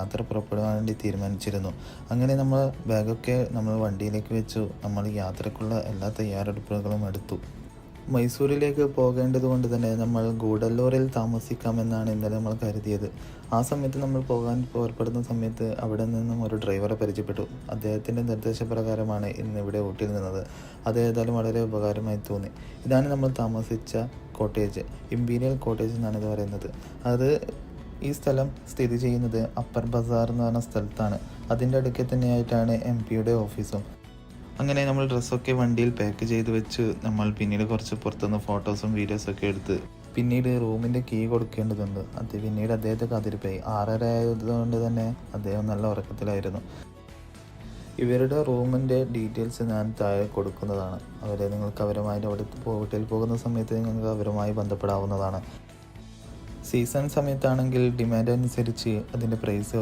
യാത്ര പുറപ്പെടാൻ വേണ്ടി തീരുമാനിച്ചിരുന്നു. അങ്ങനെ നമ്മൾ ബാഗൊക്കെ നമ്മൾ വണ്ടിയിലേക്ക് വെച്ചു. നമ്മൾ യാത്രക്കുള്ള എല്ലാ തയ്യാറെടുപ്പുകളും എടുത്തു. മൈസൂരിലേക്ക് പോകേണ്ടത് കൊണ്ട് തന്നെ നമ്മൾ ഗൂഡല്ലൂരിൽ താമസിക്കാമെന്നാണ് ഇന്നലെ നമ്മൾ കരുതിയത്. ആ സമയത്ത് നമ്മൾ പോകാൻ പുറപ്പെടുന്ന സമയത്ത് അവിടെ നിന്നും ഒരു ഡ്രൈവറെ പരിചയപ്പെട്ടു. അദ്ദേഹത്തിൻ്റെ നിർദ്ദേശപ്രകാരമാണ് ഇന്ന് ഇവിടെ ഊട്ടിയിൽ നിന്നത്. അത് ഏതായാലും വളരെ ഉപകാരമായി തോന്നി. ഇതാണ് നമ്മൾ താമസിച്ച കോട്ടേജ്, ഇമ്പീരിയൽ കോട്ടേജ് എന്നാണ് ഇത് പറയുന്നത്. ഈ സ്ഥലം സ്ഥിതി ചെയ്യുന്നത് അപ്പർ ബസാർ എന്ന് പറഞ്ഞ സ്ഥലത്താണ്. അതിൻ്റെ അടുക്കെ തന്നെയായിട്ടാണ് MP യുടെ ഓഫീസും. അങ്ങനെ നമ്മൾ ഡ്രസ്സൊക്കെ വണ്ടിയിൽ പാക്ക് ചെയ്ത് വെച്ച് നമ്മൾ പിന്നീട് കുറച്ച് പുറത്തുനിന്ന് ഫോട്ടോസും വീഡിയോസൊക്കെ എടുത്ത് പിന്നീട് റൂമിൻ്റെ കീ കൊടുക്കേണ്ടതുണ്ട്. പിന്നീട് അദ്ദേഹത്തെ കാത്തിരിപ്പായി. 6:30 ആയതുകൊണ്ട് തന്നെ അദ്ദേഹം നല്ല ഉറക്കത്തിലായിരുന്നു. ഇവരുടെ റൂമിൻ്റെ ഡീറ്റെയിൽസ് ഞാൻ താഴെ കൊടുക്കുന്നതാണ്. നിങ്ങൾക്ക് അവരുമായി അവിടെ ഹോട്ടലിൽ പോകുന്ന സമയത്ത് നിങ്ങൾക്ക് അവരുമായി ബന്ധപ്പെടാവുന്നതാണ്. സീസൺ സമയത്താണെങ്കിൽ ഡിമാൻഡ് അനുസരിച്ച് അതിൻ്റെ പ്രൈസ്